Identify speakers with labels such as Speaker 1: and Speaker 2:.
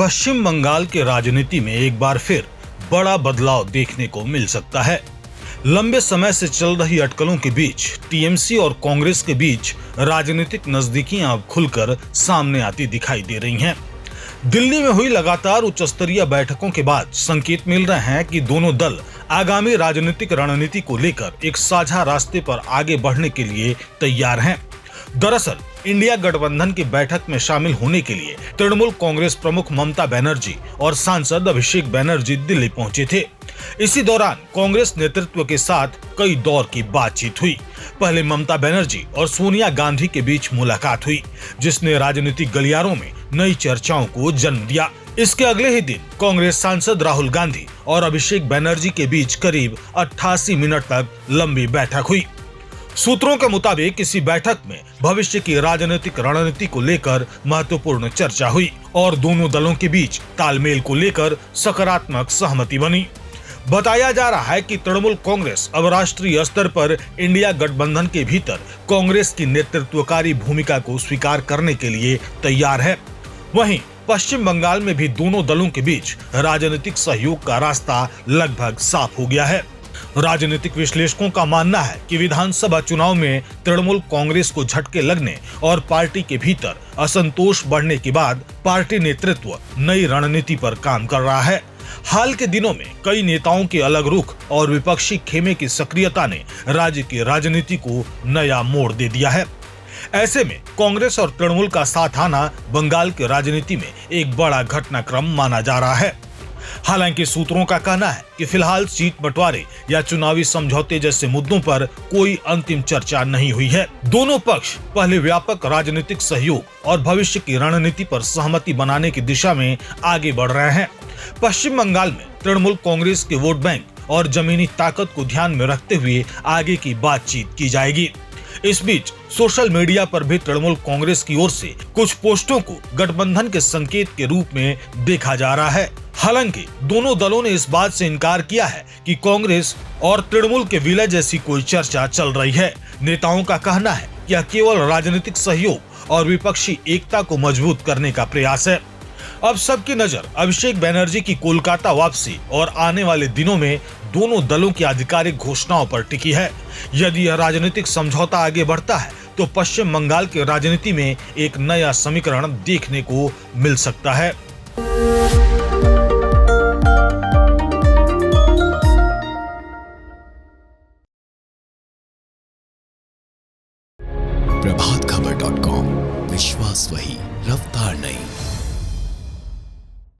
Speaker 1: पश्चिम बंगाल के राजनीति में एक बार फिर बड़ा बदलाव देखने को मिल सकता है। लंबे समय से चल रही अटकलों के बीच टीएमसी और कांग्रेस के बीच राजनीतिक नजदीकियां अब खुलकर सामने आती दिखाई दे रही हैं। दिल्ली में हुई लगातार उच्च स्तरीय बैठकों के बाद संकेत मिल रहे हैं कि दोनों दल आगामी राजनीतिक रणनीति को लेकर एक साझा रास्ते पर आगे बढ़ने के लिए तैयार हैं। दरअसल इंडिया गठबंधन की बैठक में शामिल होने के लिए तृणमूल कांग्रेस प्रमुख ममता बनर्जी और सांसद अभिषेक बनर्जी दिल्ली पहुंचे थे। इसी दौरान कांग्रेस नेतृत्व के साथ कई दौर की बातचीत हुई। पहले ममता बनर्जी और सोनिया गांधी के बीच मुलाकात हुई, जिसने राजनीतिक गलियारों में नई चर्चाओं को जन्म दिया। इसके अगले ही दिन कांग्रेस सांसद राहुल गांधी और अभिषेक बनर्जी के बीच करीब 88 मिनट तक लंबी बैठक हुई। सूत्रों के मुताबिक इसी बैठक में भविष्य की राजनीतिक रणनीति को लेकर महत्वपूर्ण चर्चा हुई और दोनों दलों के बीच तालमेल को लेकर सकारात्मक सहमति बनी। बताया जा रहा है कि तृणमूल कांग्रेस अब राष्ट्रीय स्तर पर इंडिया गठबंधन के भीतर कांग्रेस की नेतृत्वकारी भूमिका को स्वीकार करने के लिए तैयार है। वहीं पश्चिम बंगाल में भी दोनों दलों के बीच राजनीतिक सहयोग का रास्ता लगभग साफ हो गया है। राजनीतिक विश्लेषकों का मानना है कि विधानसभा चुनाव में तृणमूल कांग्रेस को झटके लगने और पार्टी के भीतर असंतोष बढ़ने के बाद पार्टी नेतृत्व नई रणनीति पर काम कर रहा है। हाल के दिनों में कई नेताओं के अलग रुख और विपक्षी खेमे की सक्रियता ने राज्य की राजनीति को नया मोड़ दे दिया है। ऐसे में कांग्रेस और तृणमूल का साथ आना बंगाल की राजनीति में एक बड़ा घटनाक्रम माना जा रहा है। हालांकि सूत्रों का कहना है कि फिलहाल सीट बंटवारे या चुनावी समझौते जैसे मुद्दों पर कोई अंतिम चर्चा नहीं हुई है। दोनों पक्ष पहले व्यापक राजनीतिक सहयोग और भविष्य की रणनीति पर सहमति बनाने की दिशा में आगे बढ़ रहे हैं। पश्चिम बंगाल में तृणमूल कांग्रेस के वोट बैंक और जमीनी ताकत को ध्यान में रखते हुए आगे की बातचीत की जाएगी। इस बीच सोशल मीडिया पर भी तृणमूल कांग्रेस की ओर से कुछ पोस्टों को गठबंधन के संकेत के रूप में देखा जा रहा है। हालांकि दोनों दलों ने इस बात से इनकार किया है कि कांग्रेस और तृणमूल के विलय जैसी कोई चर्चा चल रही है। नेताओं का कहना है कि यह केवल राजनीतिक सहयोग और विपक्षी एकता को मजबूत करने का प्रयास है। अब सबकी नजर अभिषेक बनर्जी की कोलकाता वापसी और आने वाले दिनों में दोनों दलों की आधिकारिक घोषणाओं पर टिकी है। यदि यह राजनीतिक समझौता आगे बढ़ता है तो पश्चिम बंगाल की राजनीति में एक नया समीकरण देखने को मिल सकता है।